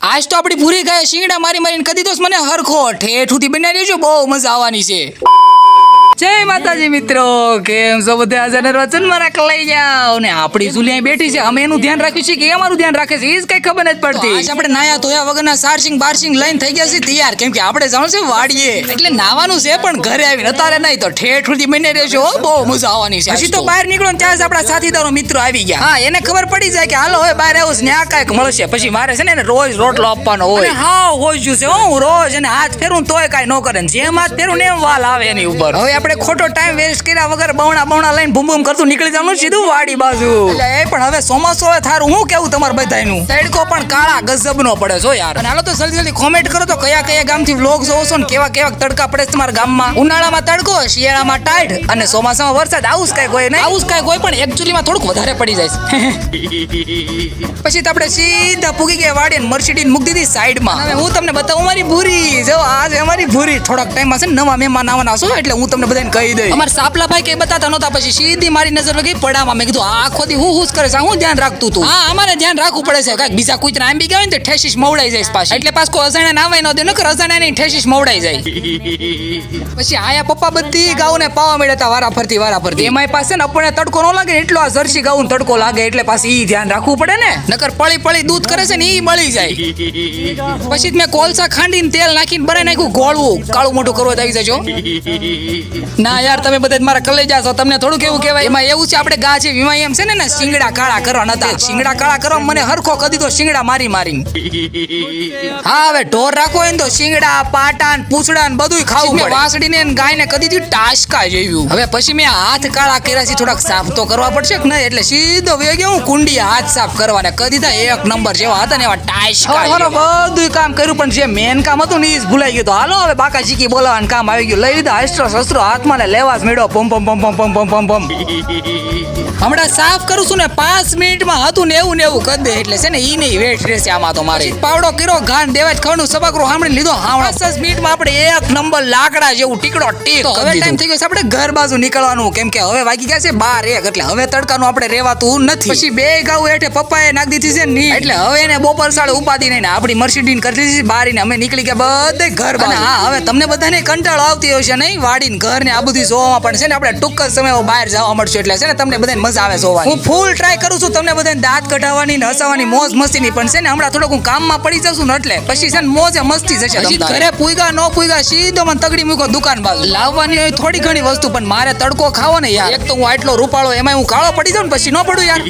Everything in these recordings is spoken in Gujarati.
આજ તો આપણી ભૂરી ગાય શીંગડા મારી મારીને કદી દોસ મને હરખો ઠેઠુથી બનાવી દેજો, બહુ મજા આવવાની છે. જય માતાજી મિત્રો, કેમ છો બધા? હાજર વચન મારા લઈ જાઓ ને આપણી જુલી અહીં બેઠી છે, અમે એનું ધ્યાન રાખ્યું છે કે અમારું ધ્યાન રાખે છે એ જ કઈ ખબર નથી પડતી. આજ આપણે નાયા ધોયા વગરના સારસિંગ બારસિંગ લઈને થઈ ગયા છે તૈયાર, કેમ કે આપણે જવાનું છે વાડીએ, એટલે નાવાનું છે પણ ઘરે આવીને અત્યારે નહીં તો ઠેઠુથી બની રહેજો, બહુ મજા આવવાની છે. પછી તો બહાર નીકળો ને ત્યાં જ આપણા સાથીદારો મિત્રો આવી ગયા. હા, એને ખબર પડી જાય કે હાલો હવે બહાર આવું ન્યા કાંઈક મળશે. પછી મારે છે ને એને રોજ રોટલો આપવાનો હોય. હા હોય છે હું રોજ એને હાથ ફેરવું તોય કાંઈ ન કરે, જેમ હાથ ફેરવું ને એમ વાલ આવે એની ઉપર. હવે આપણે ખોટો ટાઈમ વેસ્ટ કર્યા વગર બવણા લઈને ભૂમ ભૂમ કરતું નીકળી જવાનું સીધું વાડી બાજુ. એટલે એ પણ હવે ચોમાસું હોય થારું હું કેવું તમારે બધાયનું, તડકો પણ કાળા ગજબનો પડે છો યાર. અને હાલો તો જલ્દી જલ્દી કોમેન્ટ કરો તો કયા કયા ગામથી વ્લોગ જોવો છો ને કેવા કેવા તડકા પડે છે તમારા ગામમાં. ઉનાળામાં તડકો, શિયાળામાં ટાઈડ અને ચોમાસામાં વરસાદ. આવું જ કાંઈક હોય નહીં, આવું જ કાંઈક હોય પણ એકચ્યુઅલીમાં થોડુંક વધારે પડી જાય છે. પછી તો આપણે સીધા પૂગી ગયા વાડી અને મર્સિડીઝ મૂકી દીધી સાઈડમાં. હવે હું તમને બતાવું મારી ભૂરી. જો આજે અમારી ભૂરી થોડાક ટાઈમમાં છે ને નવા મહેમાન આવવાના છો, એટલે હું તમને બધાને કહી દઈ. અમારા સાપલા ભાઈ કઈ બતાતા નહોતા, પછી સીધી મારી નજર લગી પડામાં. મેં કીધું આખો દી હું કરે છે, હું ધ્યાન રાખતું હતું. હા, અમારે ધ્યાન રાખવું પડે છે, કાંઈક બીજા કૂતરા આંબી ગયા હોય ને તો ઠેસીસ મવડાઈ જાય પાછા, એટલે પાછો કોઈ અજાણ્યા ના આવે ન દે, નકર અજાણ્યા નહીં ઠેસીસ મવડાઈ જાય. પછી આયા પપ્પા બધી ગાઉને પાવા મળ્યા હતા વારા ફરતી. એમાંય પાસે ને આપણને તડકો ન લાગે એટલો આ જર્સી ગાઉન તડકો લાગે, એટલે પાછી ઈ ધ્યાન રાખવું પડે ને, નકર પળી દૂધ કરે છે ને ઈ બળી જાય. પછી મેં કોલસા ખાંડીને તેલ નાખીને બરાઈ નાખ્યું ગોળવું, કાળું મોટું કરવું આવી જજો. ના યાર, તમે બધા મારા કલેજા છો, તમને થોડું કેવું કહેવાય. એમાં એવું છે આપણે ગા છે વીમા એમ છે ને શિંગડા કાળા કરવાના હતા. શિંગડા કાળા કરવા મને હરખો કરી દીધો શિંગડા મારી. હા, હવે ઢોર રાખવો હોય ને તો શિંગડા પાટા પૂછડા ને બધું ખાવું પડે. વાસડીને ગાયને કરી દીધું ટાસકા જેવું. હવે પછી મેં હાથ કાળા કર્યા છે, થોડાક સાફ તો કરવા પડશે કે નહીં, એટલે સીધો વયો ગયો હું કુંડી હાથ સાફ કરવાને કરી દીધા. એક નંબર જેવા હતા ને એવા ટાસકા. બધું કામ કર્યું પણ જે મેન કામ હતું ને એ જ ભૂલાઈ ગયું. હાલો હવે બાકા ચીકી બોલાવાનું કામ આવી ગયું. લઈ લીધા અસ્ત્રો હાથમાં ને લેવા જ મેળો પમ. હમણાં સાફ કરું છું ને 5 મિનિટમાં હતું ને એવું કરી દે, એટલે છે ને ઈ નહીં વેટ રહેશે આમાં તો મારે. પાવડો કર્યો ઘાણ દેવા જ ખાવાનું સબાકરો સાંભળી લીધો. 5 મિનિટમાં આપણે એક નંબર લાકડા જેવું ટીકડો ટીક. હવે ટાઈમ થઈ ગયો છે આપણે ઘર બાજુ નીકળવાનું, કેમ કે હવે વાગી ગયા છે 12-1, એટલે હવે તડકાનું આપણે રહેવાતું નથી. પછી બે ગાઉ હેઠે પપ્પાએ નાખી દીધી છે ની, એટલે હવે એને બપોર સાળે ઉપાડી નહીં ને આપણી મર્સિડીઝ કરી દીધી બારીને અમે નીકળી ગયા બધે ઘર બાજુ. હા, હવે તમને બધાને કંટાળો આવતી હશે નહીં વાડીને ઘર ને આ બધું જોવામાં, પણ છે ને આપણે ટૂંક જ સમયમાં બહાર જવા મળશે, એટલે છે ને તમને બધાને મજા આવે જોવાની. હું ફૂલ ટ્રાય કરું છું તમને બધાને દાંત કઢાવવાની ને હસાવવાની મોજ મસ્તીની, પણ છે ને હમણાં થોડુંક હું કામમાં પડી જશું ને એટલે પછી છે ને મોજે મસ્તી જશે. ઘરે પૂગ્યા ન પૂગ્યા સીધો મને તગડી મૂકો દુકાન બાજુ. લાવવાની હોય થોડી ઘણી વસ્તુ, પણ મારે તડકો ખાવો ને યાર. એક તો હું આટલો રૂપાળો, એમાં હું કાળો પડી જાઉં ને પછી ન પડું યાર.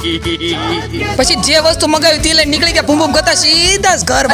પછી જે વસ્તુ મગાવી તે લઈને નીકળી ગયા ભૂમ કરતા સીધા જ ઘર.